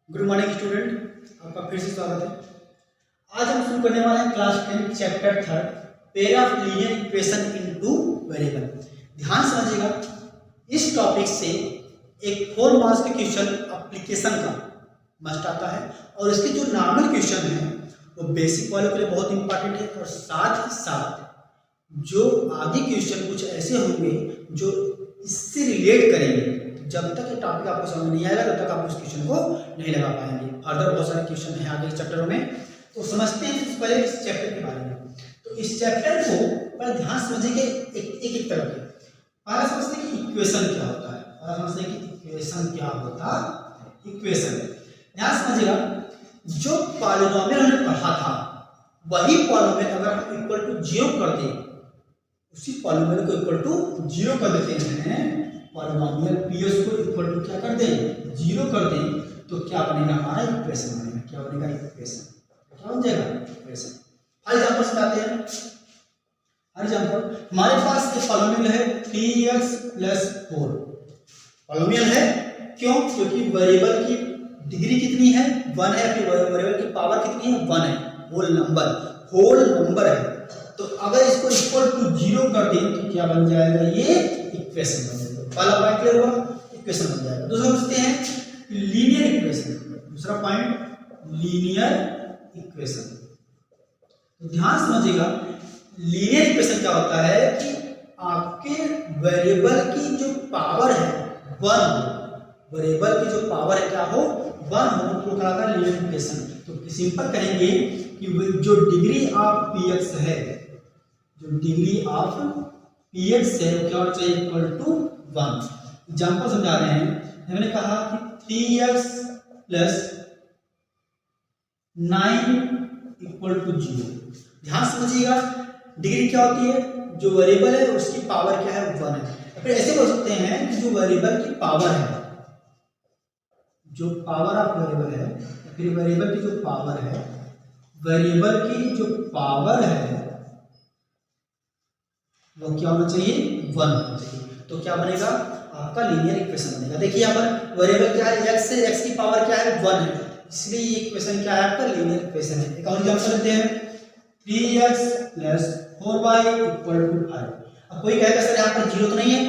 Good morning student, आपका फिर से स्वागत है। आज हम शुरू करने वाले हैं class 10 chapter 3 pair of linear equation into variable. ध्यान समझिएगा, इस टॉपिक से एक 4 मार्क्स का क्वेश्चन एप्लीकेशन का मस्ट आता है और इसके जो नॉर्मल क्वेश्चन है वो बेसिक वालों के लिए बहुत इंपॉर्टेंट है और साथ ही साथ जो आगे क्वेश्चन कुछ ऐसे होंगे जो इससे रिलेट करेंगे। जब तक ये टॉपिक आपको समझ नहीं आएगा तब तक आप उस क्वेश्चन को नहीं लगा पाएंगे। फर्दर बहुत सारे क्वेश्चन हैं आगे चैप्टरों में, तो समझते हैं सबसे पहले इस चैप्टर के बारे में। तो इस चैप्टर को पर ध्यान समझिए एक तरह के पहला समझते हैं कि इक्वेशन क्या होता है। पहला समझते हैं कि इक्वेशन क्या होता है। इक्वेशन ध्यान समझिएगा, जो पॉलिनोमियल हमने पढ़ा था वही पॉलिनोमियल अगर हम इक्वल टू 0 कर दें, उसी पॉलिनोमियल को इक्वल टू 0 कर देते हैं, पॉलिनोमियल पीएस को इक्वल टू क्या कर दें 0 कर दें, तो क्या बनेगा हमारा इक्वेशन बनेगा। क्या बनेगा इक्वेशन, क्या बन जाएगा इक्वेशन। फॉर एग्जांपल बताते हैं। फॉर एग्जांपल हमारे पास एक पॉलिनोमियल है 3x + 4। पॉलिनोमियल है क्यों? क्योंकि वेरिएबल की डिग्री कितनी है 1 है, फिर वेरिएबल की पावर कितनी है 1 है, होल नंबर है। तो अगर इसको इक्वल टू 0 कर दें तो क्या बन जाएगा, ये इक्वेशन बन जाएगा। पहला पॉइंट क्लियर हुआ, इक्वेशन बन जाएगा। दूसरा समझते हैं लीनियर इक्वेशन। दूसरा पॉइंट लीनियर इक्वेशन। तो ध्यान समझिएगा, लीनियर इक्वेशन क्या होता है कि आपके वेरिएबल की जो पावर है 1, वेरिएबल की जो पावर है क्या हो 1 हो, तो क्या होगा लीनियर इक्वेशन। तो सिंपल कहेंगे कि जो डिग्री ऑफ px है, जो डिग्री ऑफ px है वो क्या होना चाहिए इक्वल टू 1। एग्जाम्पल समझा रहे हैं, हमने कहा कि 3x + 9 = 0। ध्यान समझिएगा, डिग्री क्या होती है, जो वेरिएबल है उसकी पावर क्या है 1 है। फिर ऐसे बोल सकते हैं कि जो वेरिएबल की पावर है, जो पावर ऑफ वेरिएबल है, फिर वेरिएबल की जो पावर है, वेरिएबल की जो पावर है वो क्या होना चाहिए 1 होना चाहिए। तो क्या बनेगा आपका लीनियर इक्वेशन बनेगा। देखिए यहाँ पर वेरिएबल क्या है x है, x की पावर क्या है 1 है, इसलिए ये इक्वेशन क्या है आपका लीनियर इक्वेशन है। एक और एग्जांपल लेते हैं 3x + 4y = 5। अब कोई कहेगा सर यहाँ पर 0 तो नहीं है,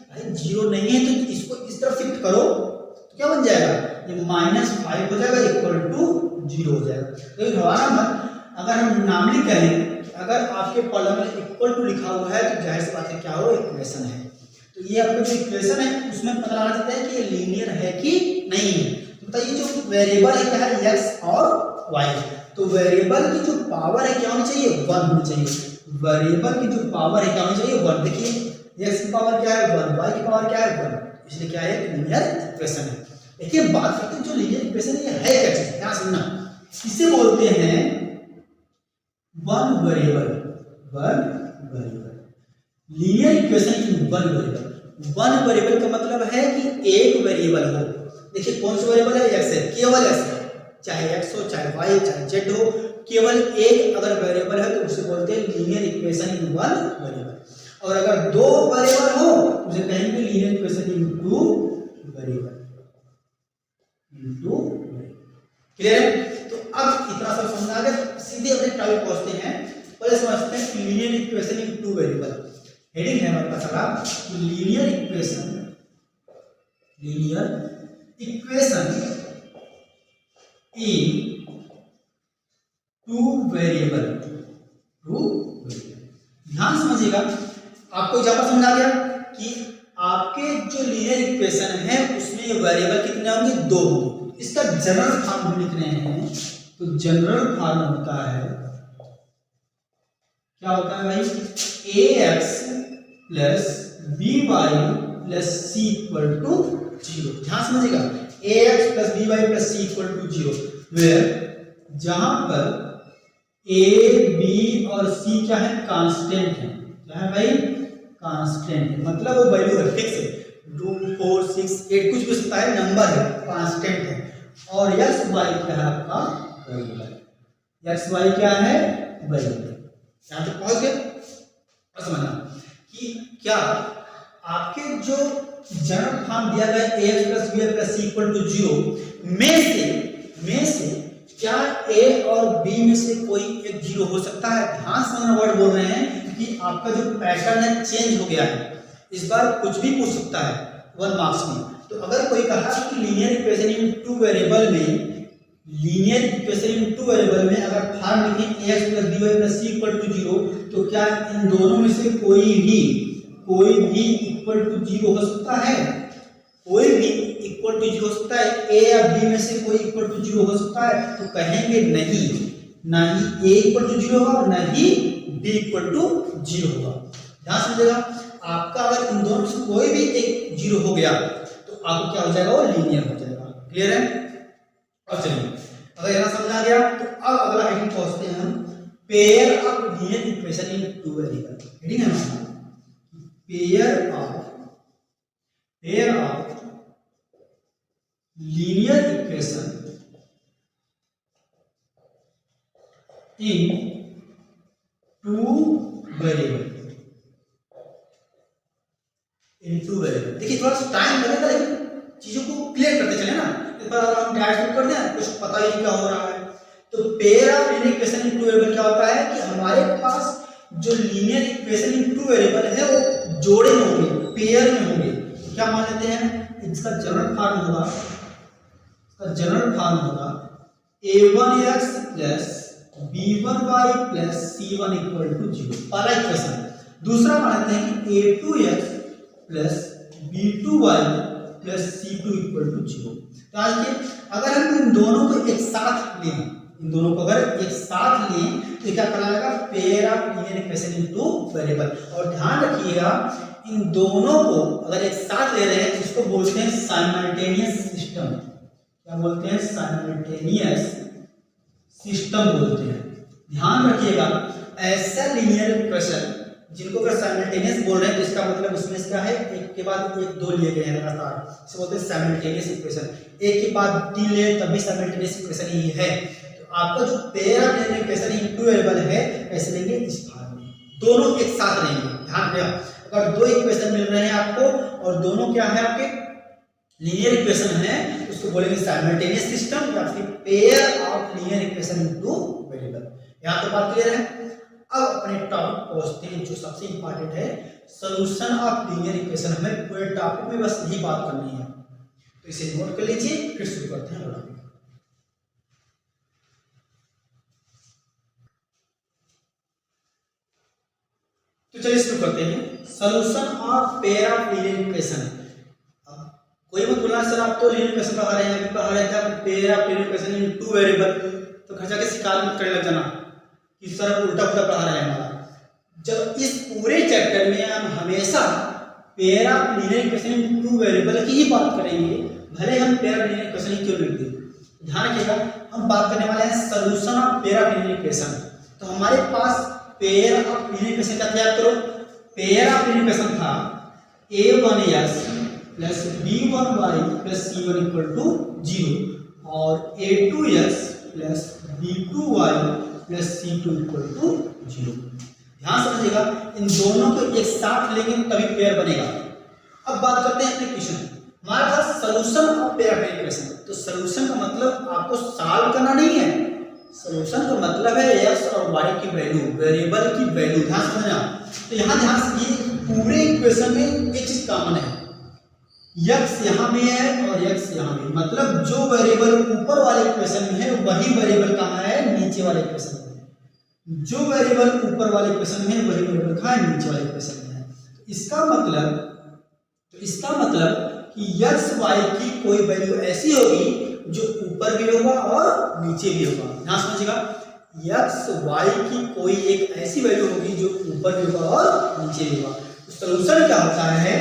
भाई 0 नहीं है तो इसको इस तरफ शिफ्ट करो तो क्या बन जाएगा, ये -5 हो जाएगा इक्वल टू 0 हो जाएगा। तो घबराना मत, अगर हम नॉर्मली कहें अगर आपके पॉलिनोमियल इक्वल टू लिखा हुआ है तो जाहिर सी बात है क्या हो इक्वेशन है। तो ये आपका जो इक्वेशन है उसमें पता लगा सकते हैं कि ये लीनियर है कि नहीं है। तो बताइए जो वेरिएबल है क्या है x और y, तो वेरिएबल की जो पावर है क्या होनी चाहिए 1 होनी चाहिए। वेरिएबल की जो पावर है क्या होनी चाहिए 1। देखिए x की पावर क्या है 1, y की पावर क्या है 1, इसलिए क्या है लीनियर इक्वेशन है। देखिए बात करते हैं जो लीनियर इक्वेशन ये है क्या चीज, क्या समझना, इसे बोलते हैं one variable linear equation in one variable. One variable का मतलब है कि एक वेरिएबल हो। देखिए कौन सा वेरिएबल है x है, केवल x है, चाहे x हो चाहे y चाहे z हो, केवल एक अगर वेरिएबल है तो उसे बोलते हैं linear equation in one variable. और अगर 2 वेरिएबल हो उसे कहेंगे लीनियर इक्वेशन इन 2 वेरिएबल। क्लियर है? तो अब इतना सब समझ आ गया, सीधे अपने टॉपिक पहुंचते हैं। पहले समझते हैं लीनियर इक्वेशन इन 2 वेरिएबल। हेडिंग है हमारे पास अगर लीनियर इक्वेशन इन 2 वेरिएबल। ध्यान समझिएगा, आपको एग्जांपल समझ आ गया कि आपके जो लीनियर इक्वेशन है उसमें वेरिएबल कितने होंगे 2 होंगे। इसका जनरल फॉर्म हम लिख रहे हैं, तो जनरल फॉर्म होता है क्या होता है भाई ax + by + c = 0। ध्यान समझिएगा ax + by + c = 0, वेयर जहां पर a b और c क्या है कांस्टेंट है। क्या है भाई कांस्टेंट है, मतलब वो वैल्यू है फिक्स है, 2 4 6 8 कुछ भी हो सकता है, नंबर है कांस्टेंट है। और x y क्या है आपका वेरिएबल, x y क्या है वेरिएबल। यहां तक पहुंच गए। और समझना कि क्या आपके जो जनरल फॉर्म दिया गया ax + by + c = 0 में से में से क्या ए और बी में से कोई एक जीरो हो सकता है? ध्यान से समझना, वर्ड बोल रहे हैं कि आपका जो पैटर्न है चेंज हो गया है, इस बार कुछ भी पूछ सकता है 1 मार्क्स में। तो अगर कोई कहा कि linear equation in two variable में, linear equation in two variable में अगर फॉर्म लिखें ax + by + c = 0, तो क्या इन दोनों में से कोई भी इक्वल टू 0 हो सकता है? कोई भी इक्वल टू 0 हो सकता है? a या b में से कोई इक्वल टू 0 हो सकता है? तो कहेंगे नहीं, ना ही a इक्वल टू 0 होगा और ना ही b इक्वल टू 0 होगा। ध्यान समझेगा, आपका अगर इन दोनों में से कोई भी एक 0 हो गया तो आपको क्या हो जाएगा? वो लीनियर हो जाएगा। क्लियर है? अब चलिए, अगर यहाँ समझ आ गया तो अब अगला हेडिंग पहुंचते हैं हम, pair of linear equation in two variable. Heading है हमारा pair of linear equation in two variable. देखिए थोड़ा सा टाइम लगेगा, लेकिन चीजों को क्लियर करते चले ना। एक बार अगर हम डायरेक्ट कर दें, कुछ पता ही नहीं क्या हो रहा है। तो pair of linear equation in two variable क्या होता है कि हमारे पास जो linear equation in two variable है वो जोड़े में होंगे, पेयर में होंगे। क्या मान लेते हैं? इसका जनरल फॉर्म होगा, a1x + b1y + c1 = 0, पहला इक्वेशन। दूसरा मान लेते हैं कि a2x + b2y + c2 = 0। तो आज अगर हम इन दोनों को एक साथ लें, तो क्या कहलाएगा? Pair of linear equation in two variable. और ध्यान रखिएगा, इन दोनों को अगर एक साथ ले रहे हैं तो इसको बोलते हैं साइमल्टेनियस सिस्टम। क्या बोलते हैं? साइमल्टेनियस सिस्टम बोलते हैं। ध्यान रखिएगा, ऐसा लीनियर इक्वेशन जिनको अगर साइमल्टेनियस बोल रहे हैं तो इसका मतलब उसमें क्या है? एक के बाद एक दो लिए गए हैं लगातार, इसे बोलते हैं साइमल्टेनियस इक्वेशन। एक के बाद 3 ले तब भी साइमल्टेनियस इक्वेशन ही है। तो आपका जो pair of linear equation in two variable है, कैसे लेंगे? इस फॉर्म में, दोनों एक साथ लेंगे। ध्यान रखिएगा, अगर दो इक्वेशन मिल रहे हैं आपको और दोनों क्या है? आपके लीनियर इक्वेशन है, उसको बोलेंगे साइमल्टेनियस सिस्टम या फिर pair of linear equation in two variable. यहाँ तो बात क्लियर है। अब अपने टॉपिक पहुंचते हैं जो सबसे इंपॉर्टेंट है, सॉल्यूशन ऑफ लीनियर इक्वेशन। हमें पूरे टॉपिक में बस यही बात करनी है, तो इसे नोट कर लीजिए, फिर शुरू करते हैं। तो चलिए शुरू करते हैं, solution of pair of linear equation. कोई मत बोलना सर आप तो लीनियर इक्वेशन पढ़ा रहे हैं, अभी पढ़ा रहे थे pair of linear equation in two variable, तो घर जाके शिकार मत करने लग जाना कि सर उल्टा पुल्टा पढ़ा रहे हैं हमारा। जब इस पूरे चैप्टर में हम हमेशा pair of linear equation in two variable की ही बात करेंगे, भले हम पेयर ऑफ लीनियर इक्वेशन ही क्यों लिख दें। ध्यान रखिएगा, हम बात करने वाले हैं solution of pair of linear equation. तो हमारे पास पेयर ऑफ लीनियर इक्वेशन का याद करो, पेयर ऑफ लीनियर इक्वेशन था a1x + b1y + c1 = 0 और a2x + b2y + c2 = 0। ध्यान समझिएगा, इन दोनों को एक साथ लेंगे तभी पेयर बनेगा। अब बात करते हैं एप्लीकेशन। हमारे पास solution of pair of linear equation, तो सॉल्यूशन का मतलब आपको सॉल्व करना नहीं है, सॉल्यूशन का मतलब है x और y की वैल्यू, वेरिएबल की वैल्यू। ध्यान समझना। तो यहाँ ध्यान से, ये पूरे इक्वेशन में एक चीज कॉमन है, x यहाँ भी है और x यहाँ भी, मतलब जो वेरिएबल ऊपर वाले इक्वेशन में है वही वेरिएबल कहाँ है? नीचे वाले इक्वेशन में। जो वेरिएबल ऊपर वाले इक्वेशन में है वही वेरिएबल कहाँ है? नीचे वाले इक्वेशन में है। तो इसका मतलब कि x y की कोई वैल्यू ऐसी होगी जो ऊपर भी होगा और नीचे भी होगा। ध्यान समझिएगा, x y की कोई एक ऐसी वैल्यू होगी जो ऊपर भी होगा और नीचे भी होगा। तो सॉल्यूशन क्या होता है?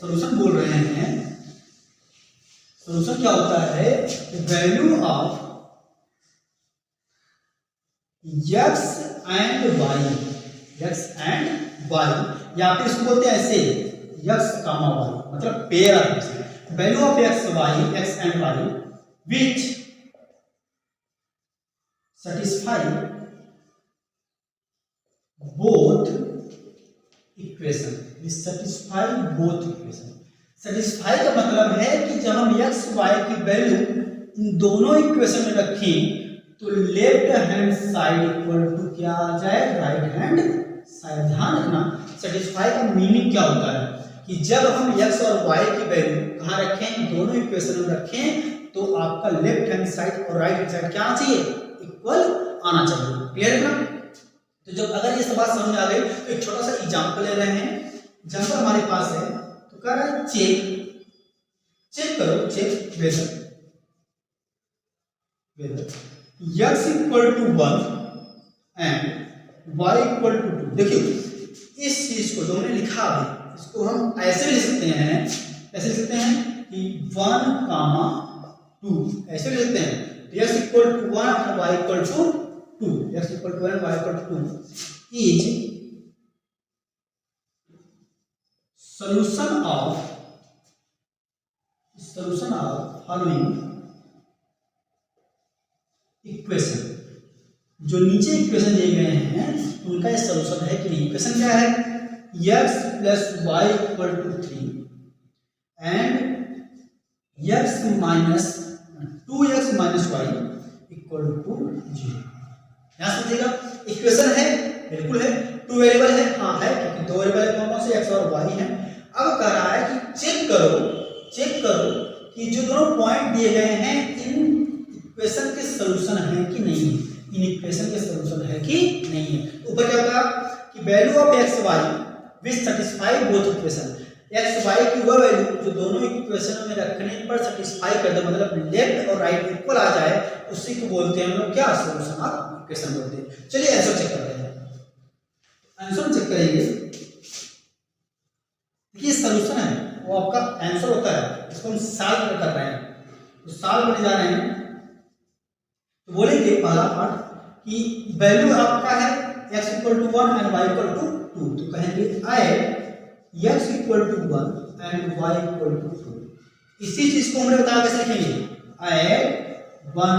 सॉल्यूशन बोल रहे हैं, सॉल्यूशन क्या होता है? Value of x and y, या फिर इसको बोलते हैं ऐसे x, y, मतलब pair of value of x and y which satisfy both equation। Satisfy का मतलब है कि जब हम x y की वैल्यू इन दोनों इक्वेशन में रखें तो left hand side equal to क्या आ जाए, राइट हैंड साइड। ध्यान रखना सेटिस्फाई का मीनिंग क्या होता है कि जब हम x और y की वैल्यू कहाँ रखें, दोनों इक्वेशन में रखें तो आपका लेफ्ट हैंड साइड और राइट हैंड साइड क्या आना चाहिए, इक्वल आना चाहिए। क्लियर है ना? तो जब अगर ये बात समझ में आ गई तो एक छोटा सा एग्जांपल ले रहे हैं। एग्जांपल हमारे पास है तो कह रहा है चेक करो, check whether x equal to 1 and y equal to 2। देखिए इस चीज को जो हमने लिखा है इसको हम ऐसे लिख सकते हैं, ऐसे लिख सकते हैं कि 1, 2 ऐसे लिख सकते हैं। x equal to 1 and y equal to 2, x equal to 1 and y equal to 2 is solution of following equation. जो नीचे इक्वेशन दिए गए हैं उनका ये सॉल्यूशन है कि इक्वेशन क्या है, x plus y equal to 3 and x minus 2x minus y equal to 0। यहां समझिएगा इक्वेशन है, बिल्कुल है, टू वेरिएबल है, हाँ है क्योंकि दो वेरिएबल कौन से x और y है। अब कह रहा है कि चेक करो कि जो दोनों पॉइंट दिए गए हैं इन इक्वेशन के सॉल्यूशन है कि नहीं है, इन इक्वेशन के सॉल्यूशन है कि नहीं है। तो ऊपर क्या होगा कि value of x y which satisfy both equation. X y की वह वैल्यू जो दोनों इक्वेशन में रखने पर सेटिस्फाई कर दे, मतलब लेफ्ट और राइट इक्वल आ जाए, उसी को बोलते हैं हम लोग क्या, सॉल्यूशन ऑफ इक्वेशन बोलते हैं। चलिए आंसर चेक करते हैं। आंसर चेक करेंगे, देखिए सॉल्यूशन है वो आपका आंसर होता है, इसको हम सॉल्व कर रहे हैं, तो सॉल्व करने जा रहे हैं। तो बोलेंगे पहला पार्ट कि वैल्यू आपका है x equal to 1 and y equal to 2, तो कहेंगे add x equal to 1 and y equal to 2। इसी चीज को हमने बताया कैसे लिखेंगे, ऐड 1,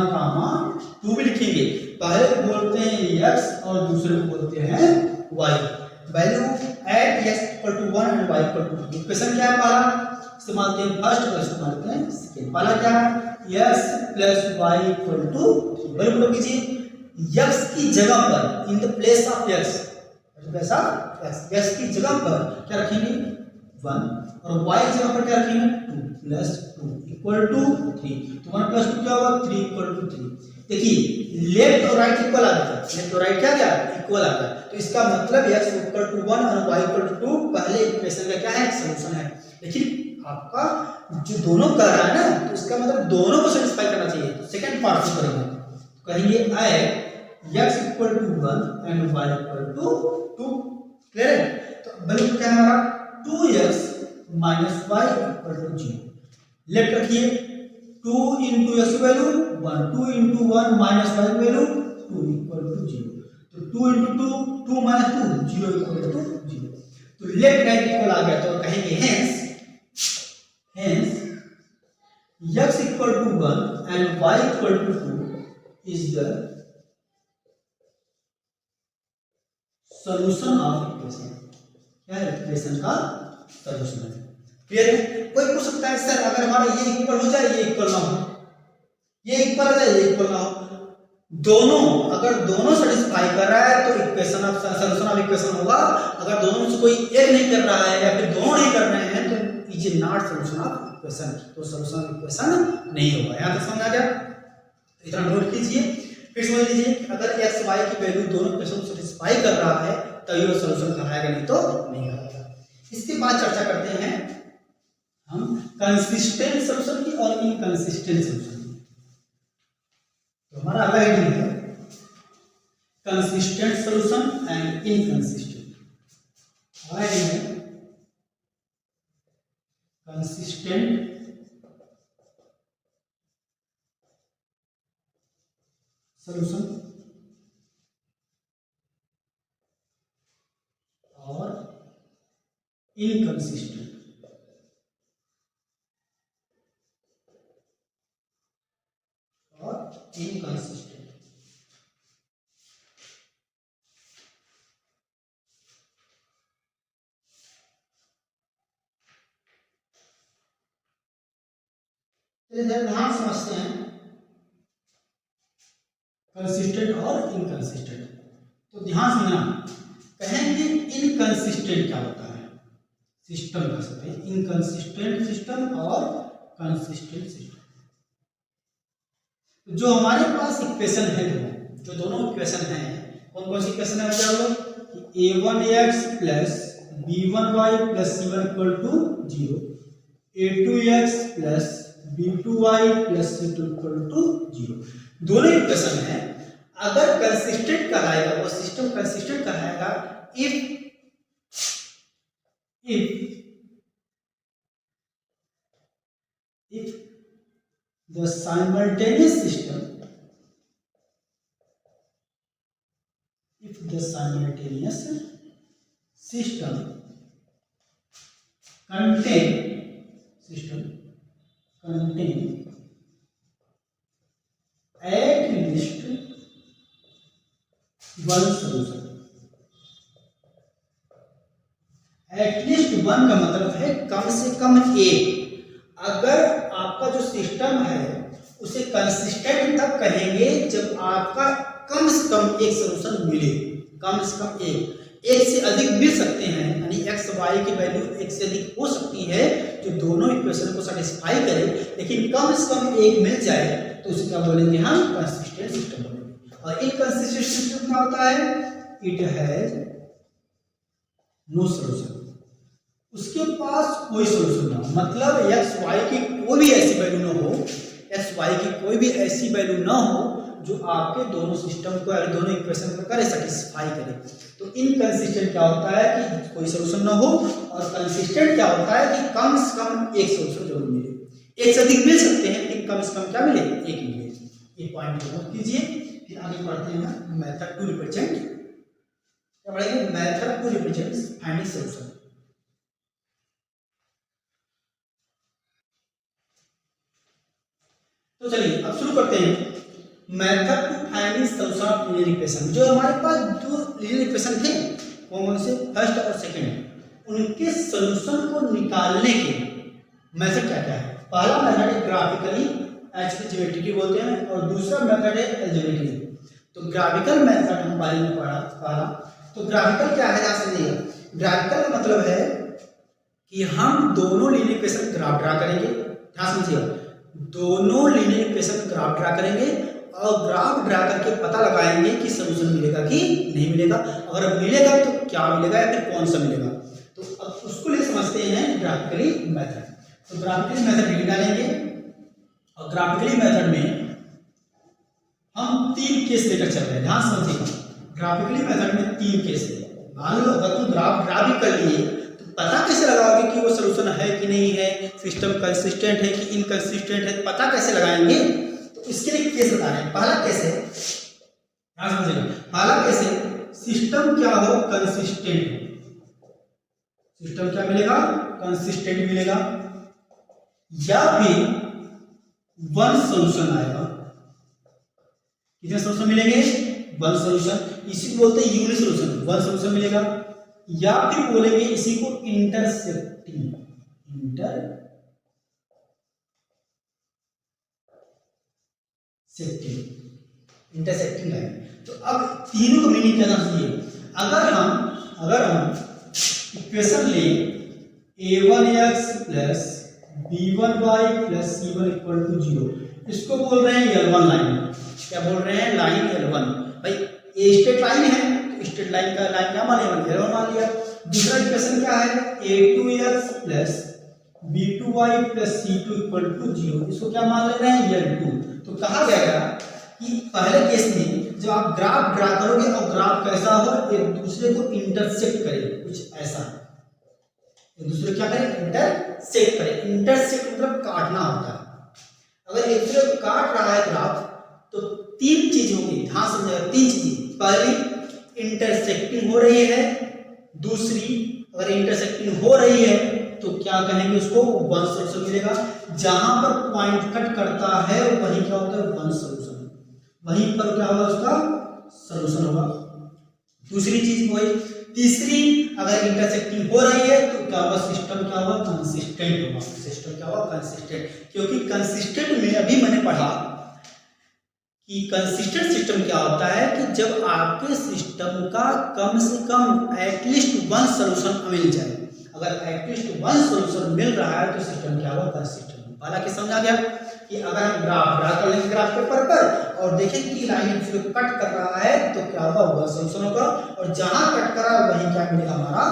2 भी लिखेंगे। पहले बोलते हैं x और दूसरे को बोलते हैं y। Value add x equal to 1 and y equal to 2। Equation क्या है, पहला इस्तेमाल करते हैं फर्स्ट और इस्तेमाल करते हैं सेकंड। पहला क्या है, x plus y equal to 3। बराबर कीजिए x की जगह पर in the place of x की जगह पर क्या रखेंगे 1 और y की जगह पर क्या रखेंगे 2 प्लस 2 इक्वल टू 3। तो 1 प्लस 2 क्या होगा 3 इक्वल टू 3। देखिए लेफ्ट और राइट इक्वल आ गया, लेफ्ट और राइट क्या गया इक्वल आ गया, तो इसका मतलब x इक्वल टू 1 और y इक्वल टू 2 पहले इक्वेशन का क्या है, सॉल्यूशन है। लेकिन आपका जो दोनों कर रहा है ना, तो इसका मतलब दोनों को सेटिस्फाई करना चाहिए। तो सेकंड पार्ट से करेंगे, तो कहेंगे add x equal to 1 and y equal to 2। Clear है? तो वैल्यू क्या है हमारा 2x minus y equal to 0। Left रखिए 2 into x value 1, 2 into 1 minus y value 2 equal to 0। तो 2 into 2 माइनस 2 0 इक्वल टू 0। तो लेफ्ट राइट इक्वल आ गया, तो कहेंगे hence x equal to 1 and y equal to 2 is the solution of equation। क्या है, equation का solution है। Clear है? कोई पूछ सकता है सर अगर हमारा ये इक्वल हो जाए, ये इक्वल ना हो, ये इक्वल हो जाए, ये इक्वल ना हो, दोनों अगर दोनों सेटिस्फाई कर रहा है तो equation of solution of equation होगा। अगर दोनों में से कोई एक नहीं कर रहा है या फिर दोनों नहीं कर रहे हैं तो is not solution of equation, तो सॉल्यूशन ऑफ इक्वेशन नहीं होगा। यहां तक समझ आ गया? इतना नोट कीजिए, फिर समझ लीजिए अगर x y की वैल्यू दोनों इक्वेशन को सेटिस्फाई कर रहा है तो ये सॉल्यूशन कहलाएगा, नहीं तो नहीं कहलाएगा। इसके बाद चर्चा करते हैं हम कंसिस्टेंट सॉल्यूशन की और इनकंसिस्टेंट सॉल्यूशन की। तो हमारा अगला हेडिंग है कंसिस्टेंट सॉल्यूशन एंड इनकंसिस्टेंट। हमारा हेडिंग है कंसिस्टेंट सॉल्यूशन और इनकंसिस्टेंट। ध्यान समझते हैं कंसिस्टेंट और इनकंसिस्टेंट। तो ध्यान समझना, कहेंगे इनकंसिस्टेंट क्या होता है, सिस्टम कर सकते हैं इनकंसिस्टेंट सिस्टम और कंसिस्टेंट सिस्टम। जो हमारे पास इक्वेशन है, जो दोनों इक्वेशन है, कौन कौन सी इक्वेशन है बच्चा कि a1x plus b1y plus c1 equal to 0, a2x plus b2y plus c2 equal to 0। दोनों इक्वेशन है। अगर कंसिस्टेंट कहलाएगा, वो सिस्टम कंसिस्टेंट कहलाएगा if the simultaneous system contain at least one solution। At least one का मतलब है कम से कम एक। अगर आपका जो सिस्टम है उसे कंसिस्टेंट तब कहेंगे जब आपका कम से कम एक सॉल्यूशन मिले। कम से कम एक से अधिक मिल सकते हैं, यानी एक्स वाई की वैल्यू एक से अधिक हो सकती है जो दोनों इक्वेशन को सेटिस्फाई करे, लेकिन कम से कम एक मिल जाए तो उसे क्या बोलेंगे हम, कंसिस्टेंट सिस्टम बोलेंगे। और इनकंसिस्टेंट सिस्टम क्या होता है, इट हैज नो सॉल्यूशन, उसके पास कोई सॉल्यूशन ना हो, मतलब एक्स वाई की कोई भी ऐसी वैल्यू ना हो, एक्स वाई की कोई भी ऐसी वैल्यू ना हो जो आपके दोनों सिस्टम को, दोनों इक्वेशन को करे, सेटिस्फाई करे। तो इनकंसिस्टेंट क्या होता है कि कोई सॉल्यूशन ना हो, और कंसिस्टेंट क्या होता है कि कम से कम एक सॉल्यूशन जरूर मिले। एक से अधिक मिल सकते हैं लेकिन कम से कम क्या मिले, एक मिले। ये पॉइंट नोट कीजिए। फिर आगे बढ़ते हैं मेथड टू रिप्रेजेंट, क्या पढ़ेंगे, method to represent finding solution. तो चलिए अब शुरू करते हैं method to finding solution of linear equation. जो हमारे पास जो लीनियर इक्वेशन थे कौन से, फर्स्ट और सेकंड, उनके सॉल्यूशन को निकालने के मेथड क्या क्या है। पहला मेथड है ग्राफिकली, ज्योमेट्रिकली बोलते हैं, और दूसरा मेथड है अलजेब्रिकली। तो ग्राफिकल मेथड हम बारे में पढ़ा। तो ग्राफिकल क्या है, ध्यान समझिएगा। ग्राफिकल का मतलब है कि हम दोनों लीनियर इक्वेशन ग्राफ ड्रा करेंगे। ध्यान समझिएगा, दोनों लीनियर इक्वेशन ग्राफ ड्रा करेंगे और ग्राफ ड्रा करके पता लगाएंगे कि सॉल्यूशन मिलेगा कि नहीं मिलेगा। अगर मिलेगा तो क्या मिलेगा या फिर कौन सा मिलेगा। तो अब उसको लिए समझते हैं ग्राफिकली मेथड। तो ग्राफिकली मेथड लिख डालेंगे, और ग्राफिकली मेथड में हम 3 केस लेकर चल रहे हैं। ध्यान समझिएगा, ग्राफिकली मेथड में 3 केस है। मान लो अगर तुम ग्राफ ड्रा भी कर लिए तो पता कैसे लगाओगे कि वो सॉल्यूशन है कि नहीं है, सिस्टम कंसिस्टेंट है कि इनकंसिस्टेंट है, पता कैसे लगाएंगे। तो इसके लिए केस बता रहे हैं। पहला केस है, ध्यान समझिएगा, पहला केस है सिस्टम क्या हो, कंसिस्टेंट हो। सिस्टम क्या मिलेगा, कंसिस्टेंट मिलेगा, या फिर वन सॉल्यूशन आएगा। कितने सॉल्यूशन मिलेंगे, वन सॉल्यूशन। इसी को बोलते हैं यूनिट सॉल्यूशन, वन सॉल्यूशन मिलेगा। या फिर बोलेंगे इसी को इंटरसेक्टिंग लाइन। तो अब तीनों का मीनिंग क्या समझिए। अगर हम इक्वेशन ले a1x plus b1y plus c1 equal to 0, इसको बोल रहे हैं L1 लाइन। क्या बोल रहे हैं, लाइन L1। भाई ये स्ट्रेट लाइन है, स्ट्रेट लाइन का लाइन क्या माने, L1 मान लिया। दूसरा इक्वेशन क्या है, a2x plus b2y plus c2 equal to 0, इसको क्या मान ले रहे हैं, L2। तो कहा गया कि पहले केस में जब आप ग्राफ ड्रा करोगे और ग्राफ कैसा हो, एक दूसरे को इंटरसेक्ट करे, कुछ ऐसा, एक दूसरे क्या करे, इंटरसेक्ट करे। इंटरसेक्ट मतलब काटना होता है। अगर एक दूसरे को काट रहा है ग्राफ तो 3 चीज होगी, ध्यान समझिएगा, 3 चीज। पहली इंटरसेक्टिंग हो रही है, दूसरी अगर इंटरसेक्टिंग हो रही है तो क्या कहेंगे उसको, वन सॉल्यूशन मिलेगा। जहां पर पॉइंट कट करता है वहीं क्या होता है, वन सॉल्यूशन, वहीं पर क्या होगा, उसका सॉल्यूशन होगा। दूसरी चीज वही। तीसरी, अगर इंटरसेक्टिंग हो रही है तो क्या होगा, सिस्टम क्या होगा, कंसिस्टेंट होगा। सिस्टम क्या होगा, कंसिस्टेंट। क्योंकि कंसिस्टेंट में अभी मैंने पढ़ा कि कंसिस्टेंट सिस्टम क्या होता है कि जब आपके सिस्टम का कम से कम एटलीस्ट वन सोल्यूशन मिल जाए। अगर एटलीस्ट वन सोल्यूशन मिल रहा है तो सिस्टम क्या होगा, कंसिस्टेंट। हालांकि समझा गया कि अगर हम ग्राफ ड्रा कर लेंगे ग्राफ पेपर पर और देखें कि लाइन जो कट कर रहा है तो क्या होगा, सोल्यूशन होगा, और जहां कट कर रहा है वहीं क्या मिलेगा, हमारा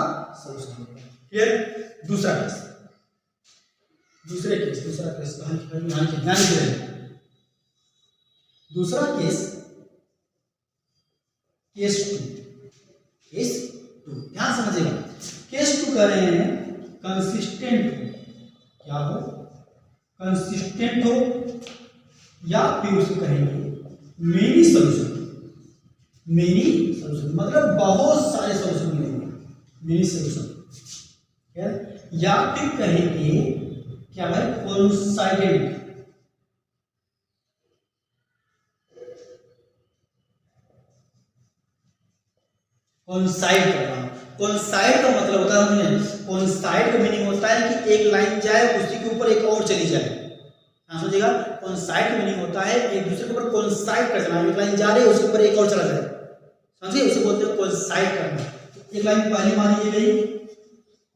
सोल्यूशन होगा। क्लियर। दूसरा केस दूसरा केस दूसरा केस टू ध्यान समझिएगा। केस टू कर रहे हैं कंसिस्टेंट क्या हो, कंसिस्टेंट हो, या फिर उसको कहेंगे मेनी सोल्यूशन। मतलब बहुत सारे सोल्यूशन मिलेंगे, मेनी सोल्यूशन। या फिर कहेंगे क्या है, कोइंसाइडेंट। कोइंसाइड करना, कोइंसाइड का मतलब होता है, कोइंसाइड का मीनिंग होता है कि एक लाइन जाए उसी के ऊपर एक और चली जाए। समझिएगा, कोइंसाइड का मीनिंग होता है एक दूसरे के ऊपर कोइंसाइड कर जाना। एक लाइन जा रही है उसके ऊपर एक और चला जाए, समझिए, उसे बोलते हैं कोइंसाइड करना। एक लाइन पहली मान ली गई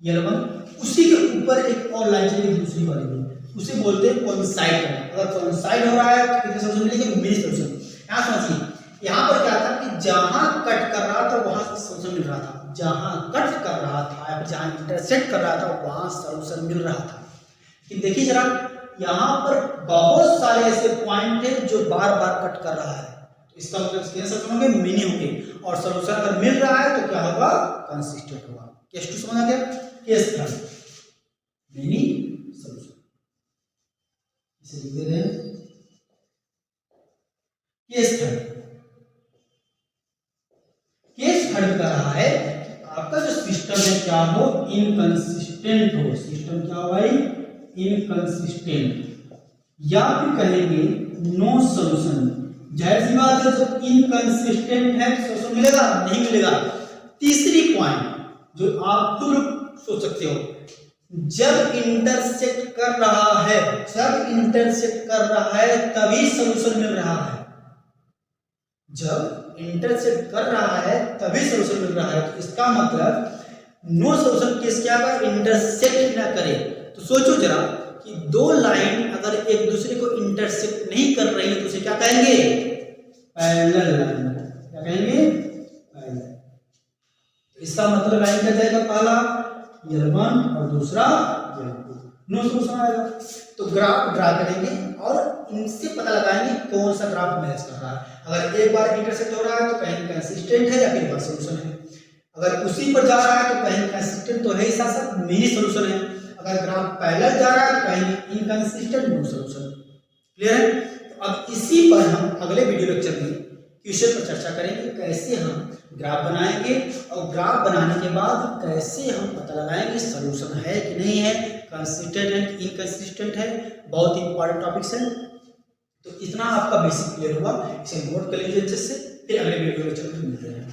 L1, उसी के ऊपर एक और लाइन चलेगी दूसरी वाली में, उसे बोलते हैं कोइंसाइड करना। अगर कोइंसाइड हो रहा है तो कितने सोल्यूशन मिलेंगे, मेनी सोल्यूशन। यहाँ समझिए, यहाँ पर क्या था कि जहां कट कर रहा था वहां सोल्यूशन मिल रहा था, जहां कट कर रहा था या जहां इंटरसेक्ट कर रहा था वहां सोल्यूशन मिल रहा था। लेकिन देखिए जरा, यहाँ पर बहुत सारे ऐसे पॉइंट हैं जो बार बार कट कर रहा है, तो इसका मतलब कैसे होंगे, मेनी होंगे, और सोल्यूशन अगर मिल रहा है तो क्या होगा, कंसिस्टेंट होगा। केस टू समझ आ गया। केस थर्ड मेनी सोल्यूशन, इसे लिख दे रहे हैं केस थर्ड। केस थर्ड का रहा है आपका जो सिस्टम है क्या हो, इनकंसिस्टेंट हो। सिस्टम क्या हो भाई, इनकंसिस्टेंट, या फिर कहेंगे नो सोल्यूशन। जाहिर सी बात है, जब इनकंसिस्टेंट है सोल्यूशन मिलेगा नहीं मिलेगा। तीसरी पॉइंट जो आप खुद सोच सकते हो, जब इंटरसेक्ट कर रहा है, जब इंटरसेक्ट कर रहा है तभी सोल्यूशन मिल रहा है। जब इंटरसेक्ट कर रहा है तभी सोल्यूशन मिल रहा है, तो इसका मतलब नो सोल्यूशन केस क्या होगा, इंटरसेक्ट ना करे। तो सोचो जरा कि दो लाइन अगर एक दूसरे को इंटरसेक्ट नहीं कर रही है तो उसे क्या कहेंगे, पैरेलल लाइन। क्या कहेंगे, पैरेलल। तो इसका मतलब लाइन क्या जाएगा, पहला L1 और दूसरा L2, नो सोल्यूशन आएगा। तो ग्राफ ड्रा करेंगे और इनसे पता लगाएंगे कौन सा ग्राफ मैच कर रहा है। अगर एक बार इंटरसेक्ट हो रहा है तो कहीं कंसिस्टेंट है या फिर वन सोल्यूशन है। अगर उसी पर जा रहा है तो कहीं कंसिस्टेंट तो है ही, साथ साथ मेनी सोल्यूशन है। अगर ग्राफ पैरेलल जा रहा है तो कहीं इनकंसिस्टेंट, नो सोल्यूशन। क्लियर है। तो अब इसी पर हम अगले वीडियो लेक्चर में क्वेश्चन पर चर्चा करेंगे, कैसे हम ग्राफ बनाएंगे और ग्राफ बनाने के बाद कैसे हम पता लगाएंगे सोल्यूशन है कि नहीं है, कंसिस्टेंट है कि इनकंसिस्टेंट है। बहुत ही इंपॉर्टेंट टॉपिक्स है। तो इतना आपका बेसिक क्लियर हुआ, इसे नोट कर लीजिए अच्छे से, फिर अगले वीडियो लेक्चर में मिलते हैं।